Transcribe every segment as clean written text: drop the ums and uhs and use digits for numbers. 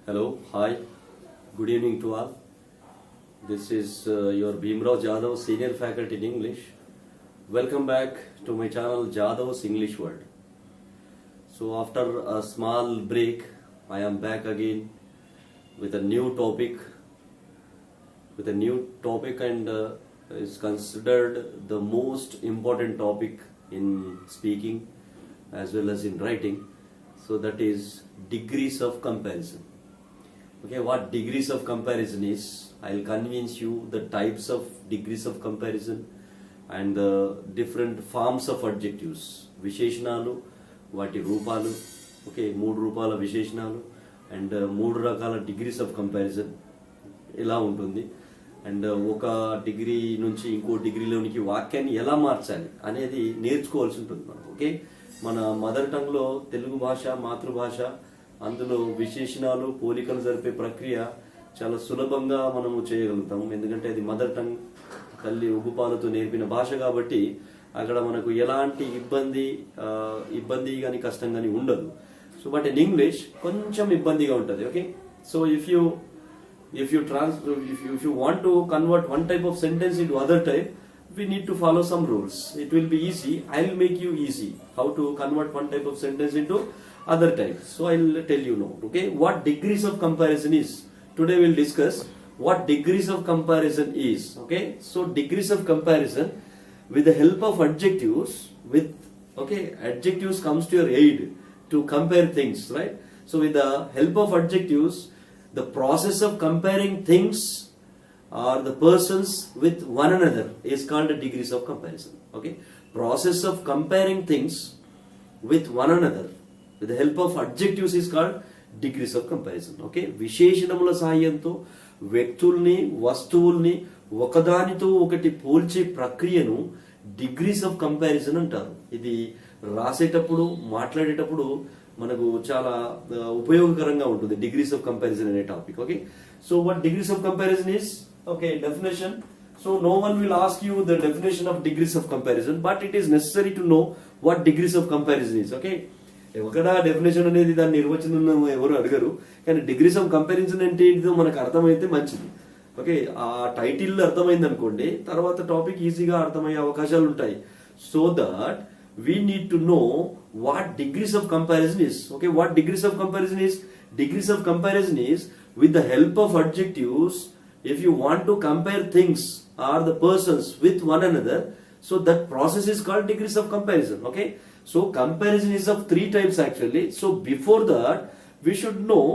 Hello, hi, good evening to all. This is your Bhimrao Jadhav, Senior Faculty in English. Welcome back to my channel Jadhav's English World. So after a small break, I am back again with a new topic. And is considered the most important topic in speaking as well as in writing. So that is degrees of comparison. Okay, what degrees of comparison is, I'll convince you the types of degrees of comparison and the different forms of adjectives. విశేషణాలు, వాటి రూపాలు, okay, మూడు రూపాల విశేషణాలు and మూడు రకాల degrees of comparison ఎలా ఉంటుంది అండ్ ఒక డిగ్రీ నుంచి ఇంకో డిగ్రీలోనికి వాక్యాన్ని ఎలా మార్చాలి అనేది నేర్చుకోవాల్సి ఉంటుంది మనం. ఓకే, మన మదర్ టంగ్లో తెలుగు భాష మాతృభాష, అందులో విశేషణాలు పోలికలు జరిపే ప్రక్రియ చాలా సులభంగా మనము చేయగలుగుతాము. ఎందుకంటే అది మదర్ టంగ్, తల్లి ఉగుపాలతో నేర్పిన భాష కాబట్టి అక్కడ మనకు ఎలాంటి ఇబ్బంది కానీ కష్టం కానీ ఉండదు. సో బట్ ఇన్ ఇంగ్లీష్ కొంచెం ఇబ్బందిగా ఉంటుంది. Okay, so if you want to convert one type of sentence into other type, we need to follow some rules. It will be easy. I will make you easy how to convert one type of sentence into other types. So I will tell you now. Okay, what degrees of comparison is. Today we will discuss what degrees of comparison is. Okay, so degrees of comparison with the help of adjectives. Adjectives comes to your aid to compare things, right? So with the help of adjectives, the process of comparing things or the persons with one another is called a degrees of comparison. Okay, process of comparing things with one another with the help of adjectives is called degrees of comparison. Okay, విశేషణముల సహాయంతో వ్యక్తుల్ని వస్తువుల్ని ఒకదానితో ఒకటి పోల్చే ప్రక్రియను degrees of comparison అంటారు. ఇది రాసేటప్పుడు మాట్లాడేటప్పుడు మనకు చాలా ఉపయోగకరంగా ఉంటుంది డిగ్రీస్ ఆఫ్ కంపారిజన్ అనే topic. Okay, so what degrees of comparison is? Okay, definition. So no one will ask you the definition of degrees of comparison, but it is necessary to know what degrees of comparison is. Okay, ఒకడా definition అనేది దాని నిర్వచనం ఎవరు అడగరు, కానీ degrees of comparison అంటే ఏంటిదో మనకు అర్థమైతే మంచిది. ఓకే, ఆ టైటిల్ అర్థమైంది అనుకోండి, తర్వాత టాపిక్ ఈజీగా అర్థమయ్యే అవకాశాలు ఉంటాయి. So that we need to know what degrees of comparison is. Okay, what degrees of comparison is? Degrees of comparison is with the help of adjectives. If you want to compare things or the persons with one another, so that process is called degrees of comparison. Okay, so comparison is of three types actually. So before that we should know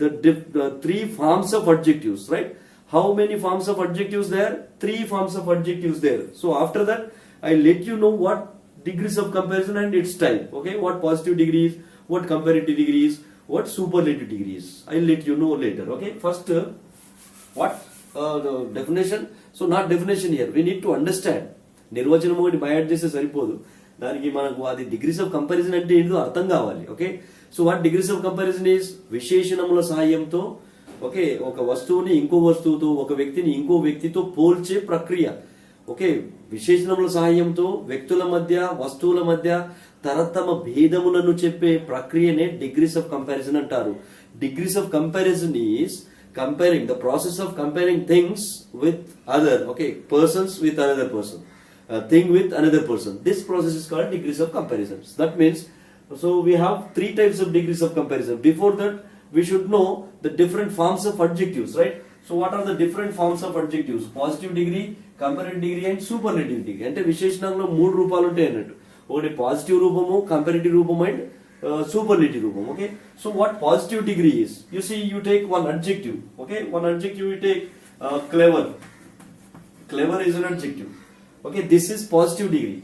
the three forms of adjectives, right? How many forms of adjectives there? Three forms of adjectives there. So after that I let you know what degrees of comparison and its type. Okay, what positive degrees, what comparative degrees, what superlative degrees, I'll let you know later. Okay, first what the definition. So not definition here, we need to understand. నిర్వచనం ఒకటి బయాడ్ చేస్తే సరిపోదు, దానికి మనకు అది degrees of comparison అంటే ఏంటో అర్థం కావాలి. Okay, so what degrees of comparison is? విశేషణముల సాయంతో, ఓకే, ఒక వస్తువుని ఇంకో వస్తువుతో, ఒక వ్యక్తిని ఇంకో వ్యక్తితో పోల్చే ప్రక్రియ. ఓకే, విశేషణముల సహాయంతో వ్యక్తుల మధ్య వస్తువుల మధ్య తరతమ భేదములను చెప్పే ప్రక్రియనే డిగ్రీస్ ఆఫ్ కంపారిజన్ అంటారు. Degrees of comparison is comparing, the process of comparing things with other, okay, persons with another person, thing with another person. This process is called degrees of comparison. That means, so we have three types of degrees of comparison. Before that we should know the different forms of adjectives, right? So what are the different forms of adjectives? Positive degree, comparative degree and superlative degree. అంటే విశేషణంలో మూడు రూపాలు ఉంటాయి అన్నట్టు. ఒకటి positive రూపము, comparative రూపము and superlative రూపం. Okay, so what positive degree is? You see, you take one adjective. Okay, one adjective you take clever. Clever is an adjective. Okay, this is positive degree.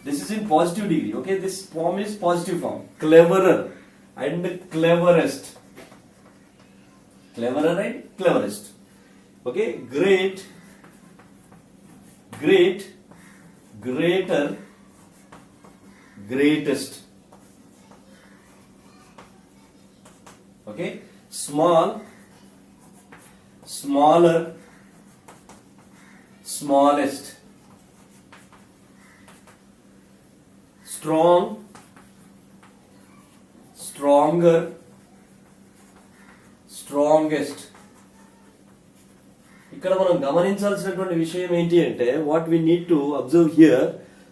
This is in positive degree. Okay, this form is positive form. Cleverer and cleverest. Cleverer and cleverest. Okay, great, great, greater, greatest. Okay, small, smaller, smallest. Strong, stronger, strongest. ఇక్కడ మనం గమనించాల్సినటువంటి విషయం ఏంటి అంటే what we need to observe here.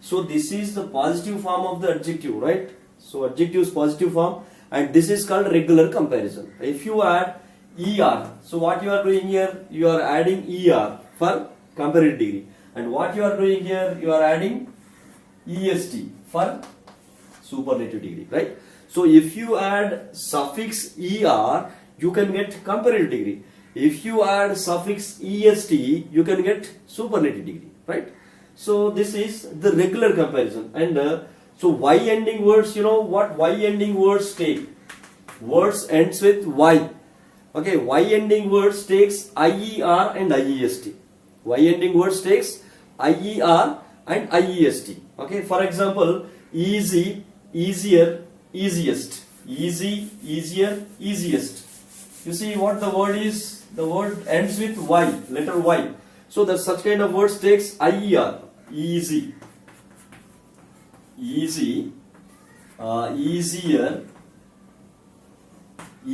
So this is the positive form of the adjective, right? So adjectives positive form and this is called regular comparison. If you add er, so what you are doing here, you are adding er for comparative degree, and what you are doing here, you are adding est for superlative degree, right? So if you add suffix er, you can get comparative degree. If you add suffix est, you can get superlative degree, right? So this is the regular comparison. And so y ending words, you know what y ending words take? Words ends with y. Okay, y ending words takes ier and iest. Y ending words takes ier and iest. Okay, for example, easy, easier, easiest. Easy, easier, easiest. You see what the word is? The word ends with y, letter y. So that such kind of words takes ier. Easy, easy, easier,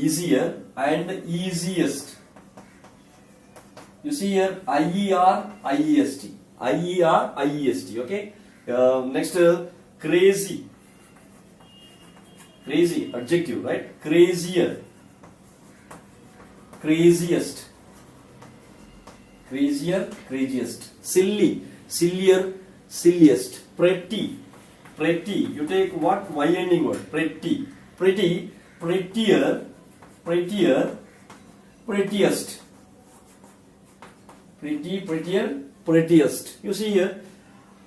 easier and easiest. You see here ier, iest, ier, iest. Okay. Next, crazy, crazy adjective, right? Crazier, craziest, crazier, craziest. Silly, sillier, silliest. Pretty, pretty. You take what y ending word? Pretty, pretty, prettier, prettier, prettiest. Pretty, prettier, prettiest. You see here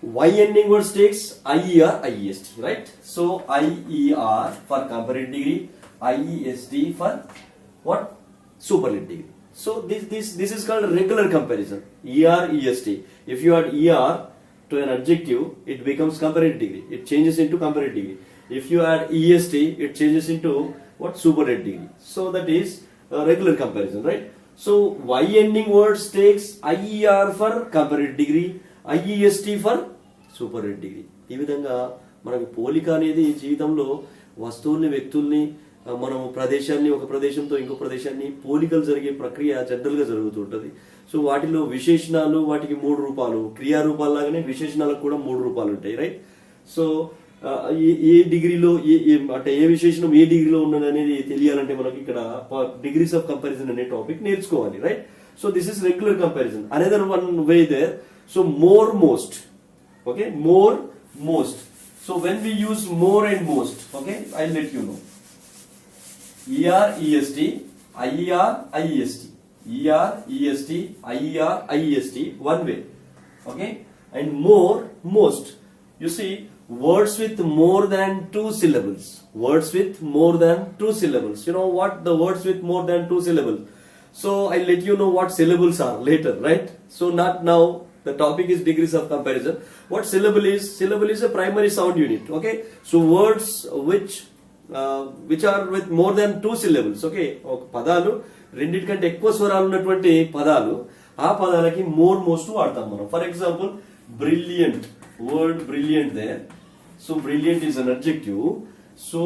y ending words takes ier, iest, right? So ier for comparative degree, iest for what? Superlative degree. So this is called regular comparison. Er, est. If you add er to an adjective, it becomes comparative degree. It changes into comparative degree. If you add est, it changes into what? Superlative degree. So that is a regular comparison, right? So y ending words takes ier for comparative degree, iest for superlative degree. ఈ విధంగా మనకు పోలిక అనేది జీవితంలో వస్తువుల్ని, వ్యక్తుల్ని, మనము ప్రదేశాన్ని, ఒక ప్రదేశంతో ఇంకో ప్రదేశాన్ని పోలికలు జరిగే ప్రక్రియ జనరల్ గా జరుగుతుంటది. సో వాటిలో విశేషణాలు, వాటికి 3 రూపాలు, క్రియారూపాలు లాగానే విశేషణాలకు కూడా 3 రూపాలు ఉంటాయి, రైట్? సో ఏ డిగ్రీలో అంటే ఏ విశేషణం ఏ డిగ్రీలో ఉన్నది అనేది తెలియాలంటే మనకి ఇక్కడ డిగ్రీస్ ఆఫ్ కంపారిజన్ అనే టాపిక్ నేర్చుకోవాలి, right? So this is regular comparison. Another one way there. So more, most. Okay, more, most. So when we use more and most, okay, I'll let you know. er, est, ier, iest, er, est, ier, iest, one way. Okay, and more, most. You see, words with more than 2 syllables. Words with more than 2 syllables. You know what the words with more than 2 syllables? So I'll let you know what syllables are later, right? So not now. The topic is degrees of comparison. What syllable is? Syllable is a primary sound unit. Okay. So words which are with more than 2 syllables. Okay. పదాలు రెండిటికంటే ఎక్కువ స్వరాలు ఉన్నటువంటి పదాలు, ఆ పదాలకి more, most వాడతాం మనం. For example brilliant. Word brilliant there. So brilliant is an adjective. So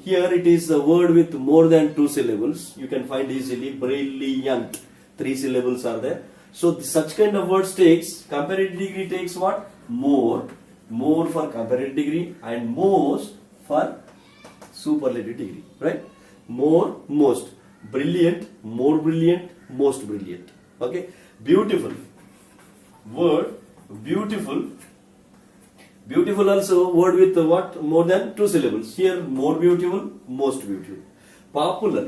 here it is a word with more than 2 syllables. You can find easily brilliant. 3 syllables are there. So such kind of words takes comparative degree takes what? More, more for comparative degree and most for superlative degree, right? More, most. Brilliant, more brilliant, most brilliant. Okay. Beautiful. Word beautiful. Beautiful also word with what? More than 2 syllables. Here more beautiful, most beautiful. Popular.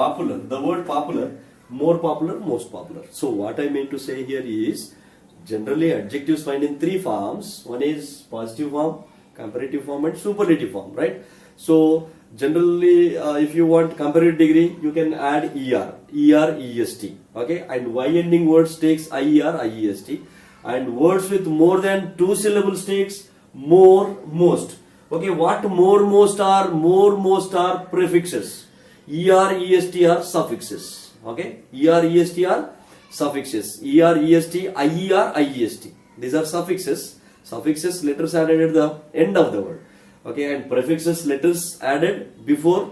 Popular. The word popular. More popular, most popular. So what I mean to say here is generally adjectives find in 3 forms. One is positive form, comparative form and superlative form, right? So generally if you want comparative degree, you can add er, est, okay? And y ending words takes ier, iest, and words with more than 2 syllables takes more, most. Okay, what more, most are? More, most are prefixes. Er, est are suffixes. Okay, er, est are suffixes. Er, est, ier, iest. These are suffixes. Suffixes, letters added at the end of the word. Okay, and prefixes, letters added before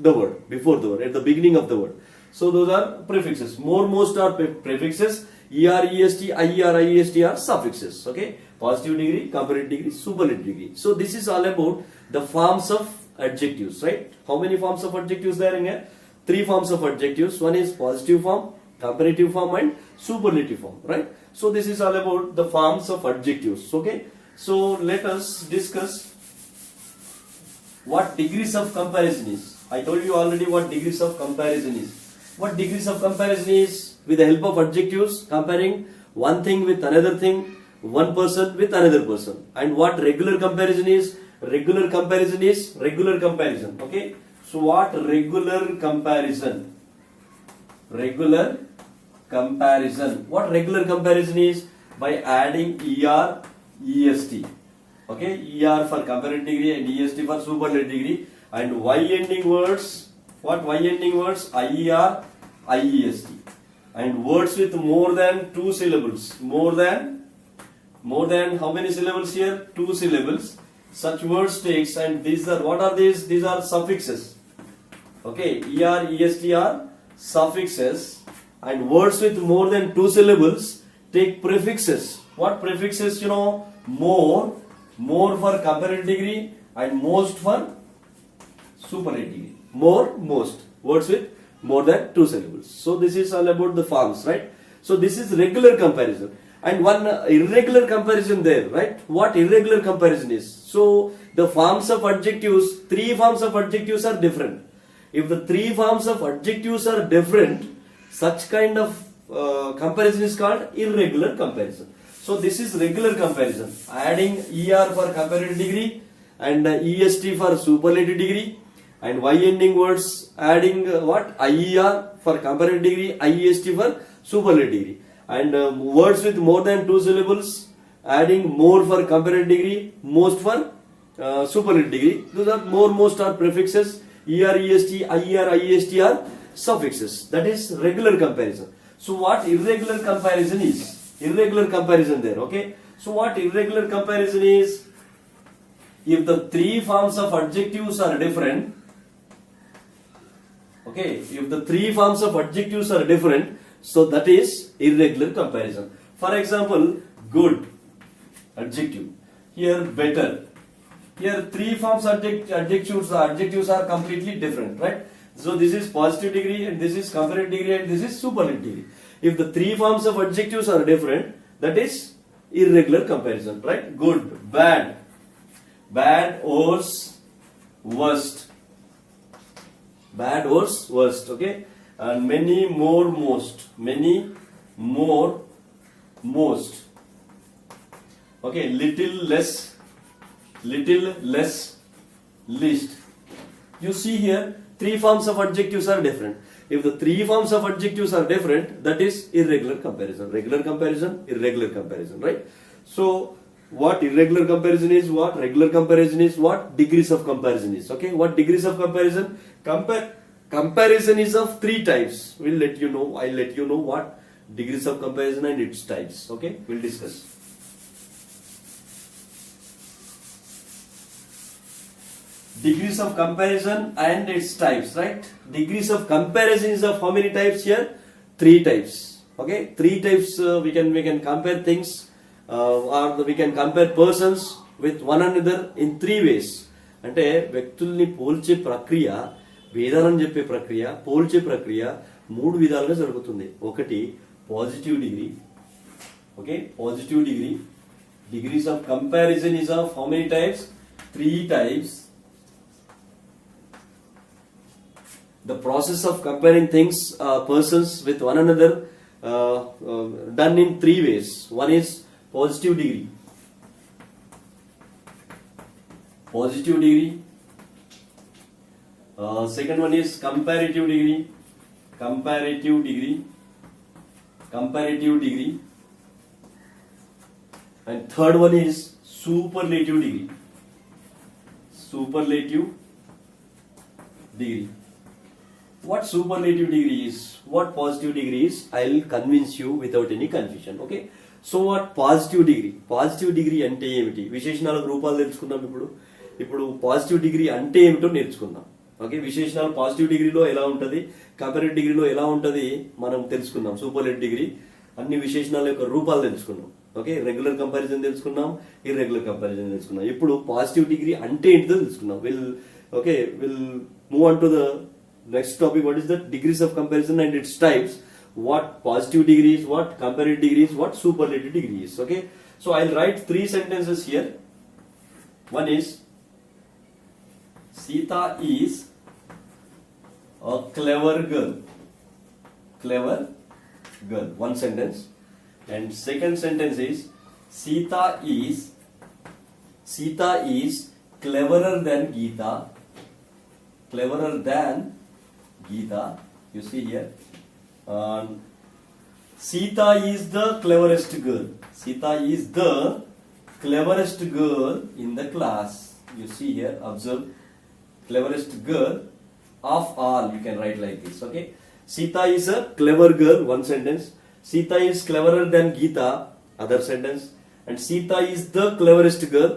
the word, before the word, at the beginning of the word. So those are prefixes. More, most are prefixes. ER, EST, IER, IEST are suffixes. Okay, positive degree, comparative degree, superlative degree. So this is all about the forms of adjectives, right? How many forms of adjectives there in here? 3 forms of adjectives. One is positive form, comparative form, and superlative form, right? So this is all about the forms of adjectives. Okay, so let us discuss what degrees of comparison is. I told you already what degrees of comparison is. What degrees of comparison is? With the help of adjectives, comparing one thing with another thing, one person with another person. And what regular comparison is? Regular comparison is regular comparison. Okay, so what regular comparison? Regular comparison. What regular comparison is? By adding ER, EST. Okay, ER for comparative degree and EST for superlative degree. And Y ending words. What Y ending words? IER, IEST. And words with more than 2 syllables. More than how many syllables here? 2 syllables. Such words takes, and these are, what are these? These are suffixes. Okay, ER, EST are suffixes. And words with more than 2 syllables take prefixes. What prefixes? You know, more for comparative degree and most for superlative degree. More, most. Words with more than 2 syllables. So this is all about the forms, right? So this is regular comparison. And one irregular comparison there, right? What irregular comparison is? So the forms of adjectives, 3 forms of adjectives are different. If the 3 forms of adjectives are different, such kind of comparison is called irregular comparison. So this is regular comparison. Adding ER for comparative degree and EST for superlative degree. And Y ending words adding what? IER for comparative degree, IEST for superlative degree. And words with more than 2 syllables adding more for comparative degree, most for superlative degree. Those are more, most are prefixes. ER, EST, IER, IEST are suffixes. That is regular comparison. So what irregular comparison is? Irregular comparison there. Okay. So what irregular comparison is? If the 3 forms of adjectives are different. Okay, if the 3 forms of adjectives are different, so that is irregular comparison. For example, good, adjective. Here, better. Here, 3 forms of adjectives are completely different, right? So this is positive degree, and this is comparative degree, and this is superlative degree. If the 3 forms of adjectives are different, that is irregular comparison, right? Good, bad, bad, worse, worst. Bad, worse, worst. Okay, and many, more, most. Many, more, most. Okay, little, less, least. You see here, 3 forms of adjectives are different. If the 3 forms of adjectives are different, that is irregular comparison. Regular comparison, irregular comparison, right? So what irregular comparison is, what regular comparison is, what degrees of comparison is. Okay, what degrees of comparison? Comparison is of 3 types. We'll let you know. I'll let you know what degrees of comparison and its types. Okay, we'll discuss. Degrees of comparison and its types, right? Degrees of comparison is of how many types here? 3 types. Okay, 3 types. We can compare things. Or we can compare persons with one another in 3 ways. అంటే వ్యక్తుల్ని పోల్చే ప్రక్రియ, వేదాలను చెప్పే ప్రక్రియ, పోల్చే ప్రక్రియ 3 విధాలుగా జరుగుతుంది. ఒకటి positive degree. Okay, positive degree. Degrees of comparison is of how many types? 3 types. The process of comparing things, persons with one another, done in 3 ways. One is positive degree. Positive degree. Second one is comparative degree. Comparative degree. Comparative degree. And third one is superlative degree. Superlative degree. What superlative degree is? What positive degree is? I'll convince you without any confusion. Okay. So what positive degree. Positive degree అంటే ఏమిటి? విశేషణాల రూపాలు తెలుసుకుందాం. ఇప్పుడు positive degree అంటే ఏమిటో నేర్చుకుందాం. Okay, విశేషణాలు positive డిగ్రీలో ఎలా ఉంటది, కంపారిటివ్ డిగ్రీలో ఎలా ఉంటది మనం తెలుసుకుందాం. సూపర్లేటివ్ డిగ్రీ అన్ని విశేషణాల యొక్క రూపాలు తెలుసుకున్నాం. ఓకే, రెగ్యులర్ కంపారిజన్ తెలుసుకున్నాం, ఇర్రెగ్యులర్ కంపారిజన్ తెలుసుకున్నాం. ఇప్పుడు పాజిటివ్ డిగ్రీ అంటే ఏంటిదో తెలుసుకున్నాం. Will move on to the next topic. What is the degrees of comparison and it's types. What positive degree is, what comparative degree is, what superlative degree is. Okay, so I'll write 3 sentences here. One is Sita is a clever girl. Clever girl, one sentence. And second sentence is Sita is cleverer than Geeta. Cleverer than Geeta. You see here. Sita is the cleverest girl. Sita is the cleverest girl in the class. You see here, observe. Cleverest girl of all. You can write like this. Okay. Sita is a clever girl. One sentence. Sita is cleverer than Geeta. Other sentence. And Sita is the cleverest girl.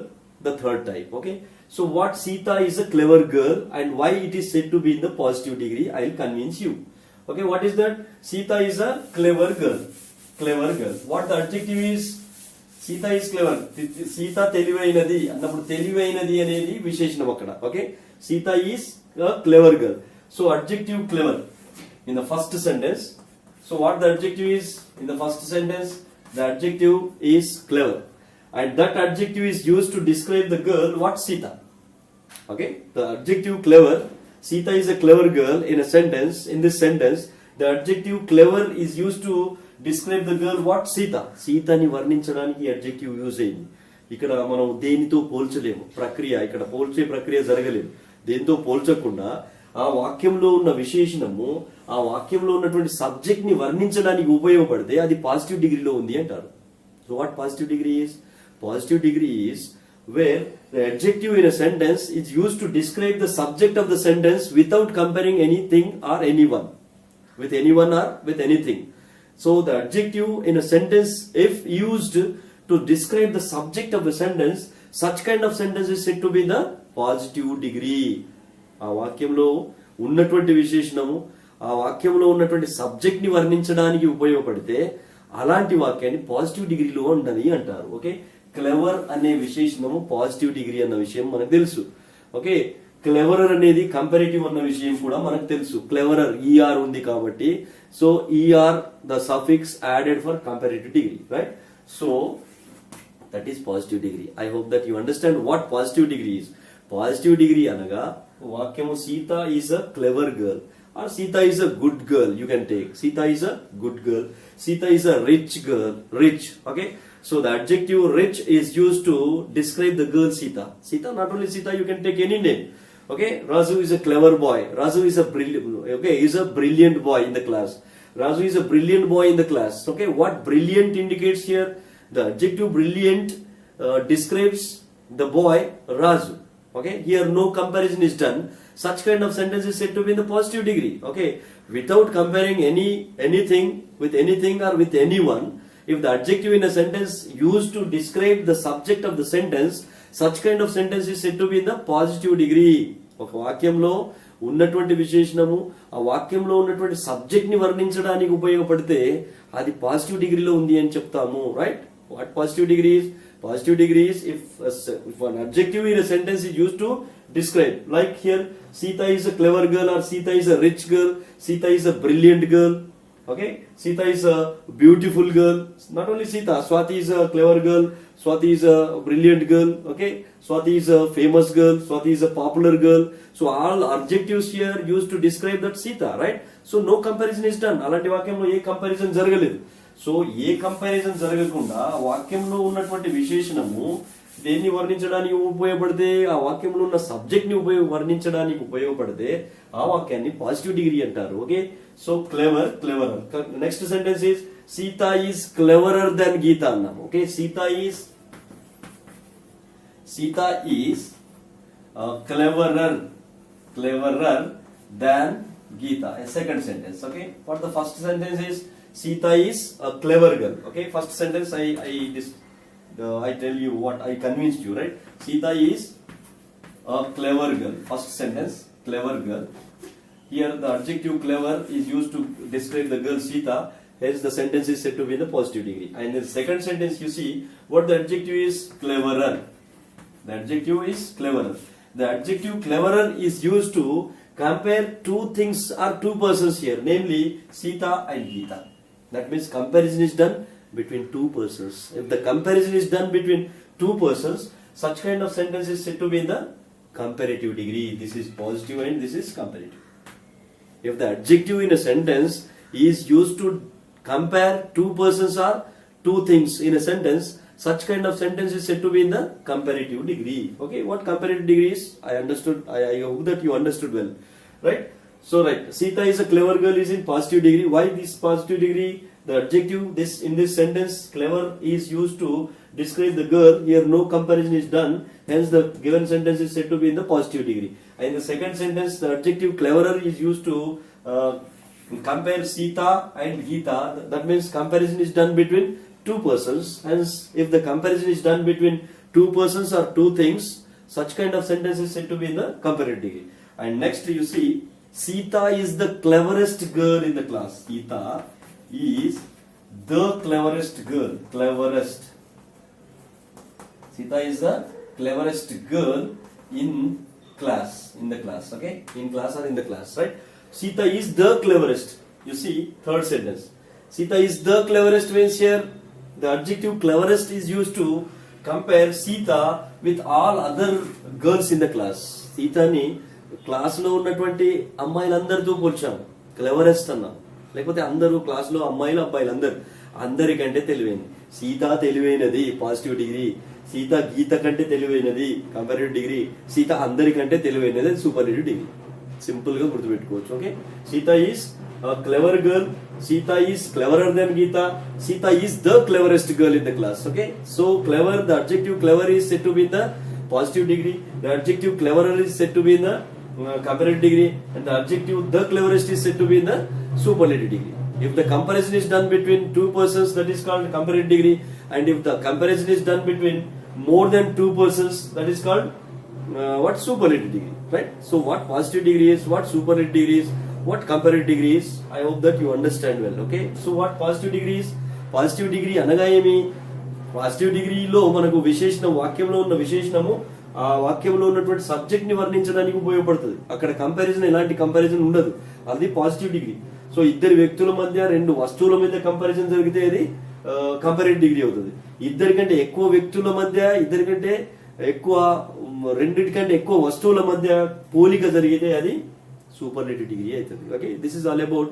The third type. Okay. So what Sita is a clever girl and why it is said to be in the positive degree, I will convince you. Okay, what is that? Sita is a clever girl. Clever girl. What the adjective is? Sita is clever. Sita తెలివైనది అన్నప్పుడు తెలివైనది అనేది విశేషణం అక్కడ. Okay, Sita is a clever girl. So adjective clever in the first sentence. So what the adjective is in the first sentence? The adjective is clever, and that adjective is used to describe the girl. What? Sita. Okay, the adjective clever. Sita is a clever girl in a sentence. In this sentence, the adjective clever is used to describe the girl. What? Sita. Sita ni వర్ణించడానికి adjective use అయింది. ఇక్కడ మనం దేనితో పోల్చలేము. ప్రక్రియ ఇక్కడ పోల్చే ప్రక్రియ జరగలేదు. దేనితో పోల్చకుండా ఆ వాక్యంలో ఉన్న విశేషణము ఆ వాక్యంలో ఉన్నటువంటి సబ్జెక్ట్ ని వర్ణించడానికి ఉపయోగపడితే అది పాజిటివ్ డిగ్రీలో ఉంది అంటారు. So what positive degree is? Positive degree is where the adjective in a sentence is used to describe the subject of the sentence without comparing anything or anyone. With anyone or with anything. So the adjective in a sentence, if used to describe the subject of the sentence, such kind of sentence is said to be the positive degree. ఆ వాక్యంలో ఉన్నటువంటి విశేషణము ఆ వాక్యంలో ఉన్నటువంటి subject ని వర్ణించడానికి ఉపయోగపడితే అలాంటి వాక్యాన్ని పాజిటివ్ డిగ్రీలో ఉన్నది అంటారు. ఓకే, క్లెవర్ అనే విశేషణము పాజిటివ్ డిగ్రీ అన్న విషయం మనకు తెలుసు. ఓకే, క్లెవరర్ అనేది కంపారిటివ్ అన్న విషయం కూడా మనకు తెలుసు. క్లెవరర్ ఈఆర్ ఉంది కాబట్టి so ER the suffix added for comparative degree, right? So that is positive degree. I hope that you understand what positive degree is. Positive degree అనగా వాక్యము Sita is a clever girl or Sita is a good girl. You can take Sita is a good girl. Sita is a rich girl. Rich. Okay. So the adjective rich is used to describe the girl Sita. Sita, not only Sita, you can take any name. Okay. Raju is a clever boy. Raju is a brilliant. Okay, is a brilliant boy in the class. Raju is a brilliant boy in the class. Okay. What brilliant indicates here? The adjective brilliant describes the boy Raju. Okay. Here no comparison is done. Such kind of sentence is said to be in the positive degree. Okay, without comparing anything with anything or with anyone, if the adjective in a sentence used to describe the subject of the sentence, such kind of sentence is said to be in the positive degree. ఒక వాక్యంలో ఉన్నటువంటి విశేషణము ఆ వాక్యంలో ఉన్నటువంటి subject ని వర్ణించడానికి ఉపయోగపడితే అది పాజిటివ్ డిగ్రీలో ఉంది అని చెప్తాము, right? What positive degree is? Positive degree is if an adjective in a sentence is used to describe, like here Sita is a clever girl or Sita is a rich girl, Sita is a brilliant girl. Okay, Sita is a beautiful girl. Not only Sita, Swati is a clever girl, Swati is a brilliant girl. Okay, Swati is a famous girl, Swati is a popular girl. So all adjectives here used to describe that Sita, right? So no comparison is done. అలాంటి వాక్యంలో ఏ comparison జరగలేదు. So ఏ comparison జరగకుండా వాక్యంలో ఉన్నటువంటి విశేషణము దేన్ని వర్ణించడానికి ఉపయోగపడితే ఆ వాక్యంలో ఉన్న సబ్జెక్ట్ ని వర్ణించడానికి ఉపయోగపడితే ఆ వాక్యాన్ని పాజిటివ్ డిగ్రీ అంటారు. Okay, so clever cleverer. Next sentence is Sita is cleverer than Geeta అన్నాము. Okay, Sita is cleverer than Geeta. A second sentence. Okay, for the first sentence is Sita is a clever girl. Okay, first sentence I tell you what I convinced you, right? Sita is a clever girl. First sentence. clever girl. Here the adjective clever is used to describe the girl Sita, hence the sentence is said to be in the positive degree. And in the second sentence you see what the adjective is cleverer. The adjective is cleverer. The adjective cleverer is used to compare two things or two persons here, namely Sita and Geeta. That means comparison is done between two persons. If the comparison is done between two persons, such kind of sentence is said to be in the comparative degree. This is positive and this is comparative. If the adjective in a sentence is used to compare two persons or two things in a sentence, such kind of sentence is said to be in the comparative degree. Okay, what comparative degree is? I understood. I hope that you understood well, right? So right, Sita is a clever girl is in positive degree. Why this positive degree? The adjective in this sentence clever is used to describe the girl. Here no comparison is done. Hence the given sentence is said to be in the positive degree. And in the second sentence, the adjective cleverer is used to compare Sita and Geeta. That means comparison is done between two persons. Hence, if the comparison is done between two persons or two things, such kind of sentence is said to be in the comparative degree. And next you see, Sita is the cleverest girl in the class. Sita is the cleverest girl. Cleverest. Sita is the cleverest girl in class. In the class. Okay? In class or in the class. Right? Sita is the cleverest. You see, third sentence. Sita is the cleverest means here the adjective cleverest is used to compare Sita with all other girls in the class. Sita ni class లో ఉన్నటువంటి అమ్మాయిలందరితో పోల్చాం. క్లెవరెస్ట్ అన్నాం. లేకపోతే అందరూ class లో అమ్మాయిలు అబ్బాయిలు అందరికంటే తెలివైనది. సీత తెలివైనది పాజిటివ్ డిగ్రీ. సీత గీత కంటే తెలివైనది కంపారిటివ్ డిగ్రీ. సీత అందరికంటే తెలివైనది సూపర్లేటివ్ డిగ్రీ. సింపుల్ గా గుర్తుపెట్టుకోవచ్చు. Okay, Sita is clever girl. Sita is cleverer than Geeta. Sita is the cleverest girl in the class. Okay, so clever, the adjective clever is said to be in the positive degree. The adjective cleverer is said to be in the comparative degree, and the adjective the cleverest is said to be in the superlative degree. If the comparison is done between two persons, that is called comparative degree, and if the comparison is done between more than two persons, that is called what superlative degree, right? So what positive degree is, what superlative degree is, what comparative degree is, I hope that you understand well. Okay, so what positive degree is? Positive degree అనగా ఏమి? Positive డిగ్రీలో మనకు విశేషణం, వాక్యంలో ఉన్న విశేషణము ఆ వాక్యంలో ఉన్నటువంటి సబ్జెక్ట్ ని వర్ణించడానికి ఉపయోగపడుతుంది. అక్కడ కంపారిజన్, ఎలాంటి కంపారిజన్ ఉండదు. అది పాజిటివ్ డిగ్రీ. సో ఇద్దరు వ్యక్తుల మధ్య రెండు వస్తువుల మీద కంపారిజన్ జరిగితే అది కంపారిటివ్ డిగ్రీ అవుతుంది. ఇద్దరికంటే ఎక్కువ వ్యక్తుల మధ్య, ఇద్దరికంటే ఎక్కువ, రెండింటికంటే ఎక్కువ వస్తువుల మధ్య పోలిక జరిగితే అది superlative degree aitadi. Okay, this is all about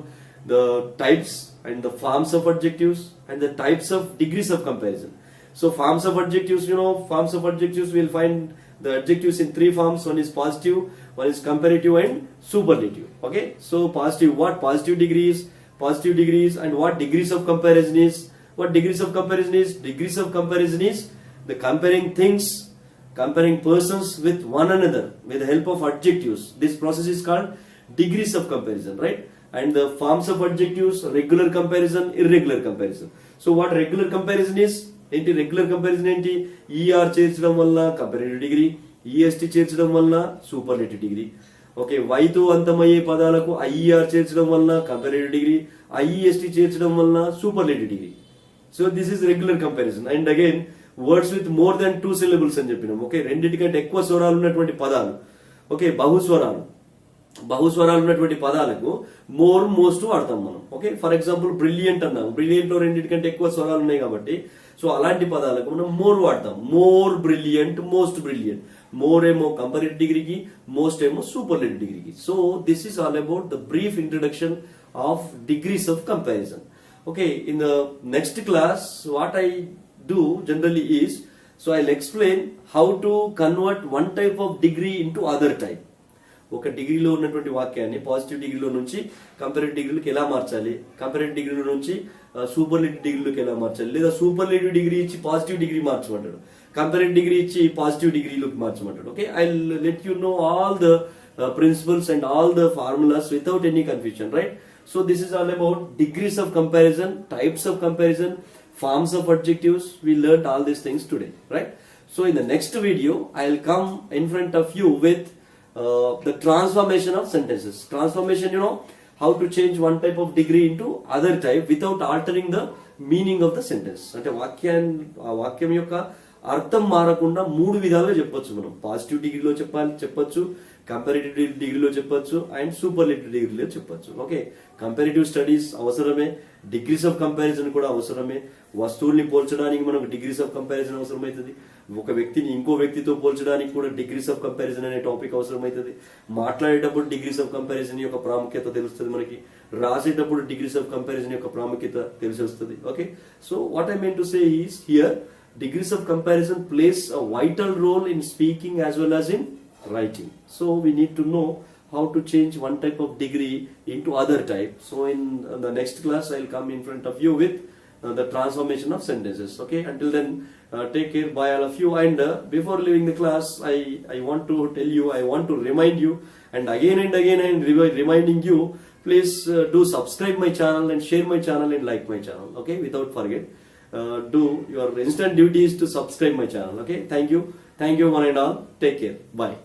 the types and the forms of adjectives and the types of degrees of comparison. So forms of adjectives, forms of adjectives we'll find the adjectives in three forms. One is positive, one is comparative and superlative. Okay, so positive, what positive degrees, and what degrees of comparison is. What degrees of comparison is? Degrees of comparison is the comparing things, comparing persons with one another with the help of adjectives. This process is called degrees of comparison, right? And the forms of adjectives: regular comparison, irregular comparison. So what regular comparison is? Enti regular comparison enti? ER చేర్చడం వల్ల comparative degree, EST చేర్చడం వల్ల superlative degree. Okay, y తో అంతమయ్యే పదాలకు IER చేర్చడం వల్ల comparative degree, IEST చేర్చడం వల్ల superlative degree. So this is regular comparison. And again, words with more than two syllables అని చెప్పినాం. ఓకే, రెండింటికంటే ఎక్కువ స్వరాలు ఉన్నటువంటి పదాలు. ఓకే, బహుస్వరాలు ఉన్నటువంటి పదాలకు మోర్, మోస్ట్ వాడతాం మనం. ఓకే, ఫర్ ఎగ్జాంపుల్ బ్రిలియంట్ అన్నాము. బ్రిలియంట్ లో రెండింటికంటే ఎక్కువ స్వరాలు ఉన్నాయి కాబట్టి సో అలాంటి పదాలకు మనం మోర్ వాడతాం. More brilliant, most brilliant. More ఏమో కంపారిటివ్ డిగ్రీకి, మోస్ట్ ఏమో సూపర్లేటివ్ డిగ్రీకి. So this is all about the brief introduction of degrees of comparison. Okay, in the next class what I do generally is, so I'll explain how to convert one type of degree into other type. ఒక డిగ్రీలో ఉన్నటువంటి వాక్యాన్ని positive డిగ్రీలో నుంచి comparative డిగ్రీలోకి ఎలా మార్చాలి, comparative డిగ్రీలో నుంచి సూపర్లేటివ్ డిగ్రీలోకి ఎలా మార్చాలి, లేదా సూపర్లేటివ్ డిగ్రీ ఇచ్చి పాజిటివ్ డిగ్రీ మార్చమంటాడు, కంపారిటివ్ డిగ్రీ ఇచ్చి పాజిటివ్ డిగ్రీలోకి మార్చమంటాడు. Okay, I let you know all the principles and all the formulas without any confusion, right? So this is all about degrees of comparison, types of comparison, forms of adjectives. We learned all these things today, right? So in the next video, I'll come in front of you with the transformation of sentences. Transformation, how to change one type of degree into other type without altering the meaning of the sentence. అంటే వాక్యం యొక్క అర్థం మారకుండా మూడు విధాలుగా చెప్పొచ్చు. మనం positive డిగ్రీలో చెప్పొచ్చు, కంపారిటివ్ డిగ్రీలో చెప్పొచ్చు, అండ్ సూపర్లేటివ్ డిగ్రీలో చెప్పొచ్చు. ఓకే, కంపారిటివ్ స్టడీస్ అవసరమే, డిగ్రీస్ ఆఫ్ కంపారిజన్ కూడా అవసరమే. వస్తువుల్ని పోల్చడానికి మనకు డిగ్రీస్ ఆఫ్ కంపారిజన్ అవసరమవుతుంది. ఒక వ్యక్తిని ఇంకో వ్యక్తితో పోల్చడానికి కూడా డిగ్రీస్ ఆఫ్ కంపారిజన్ అనే టాపిక్ అవసరమవుతుంది. మాట్లాడేటప్పుడు డిగ్రీస్ ఆఫ్ కంపారిజన్ యొక్క ప్రాముఖ్యత తెలుస్తుంది మనకి. రాసేటప్పుడు డిగ్రీస్ ఆఫ్ కంపారిజన్ యొక్క ప్రాముఖ్యత తెలిసి వస్తుంది. Okay, so what I mean to say is here degrees of comparison plays a vital role in speaking as well as in writing. So we need to know how to change one type of degree into other type. So in the next class I'll come in front of you with the transformation of sentences. Okay, until then take care, bye all of you. And before leaving the class I want to tell you, I want to remind you, and again I'm reminding you, please do subscribe my channel and share my channel and like my channel. Okay, without forget, do your instant duties to subscribe my channel. Okay, thank you one and all, take care, bye.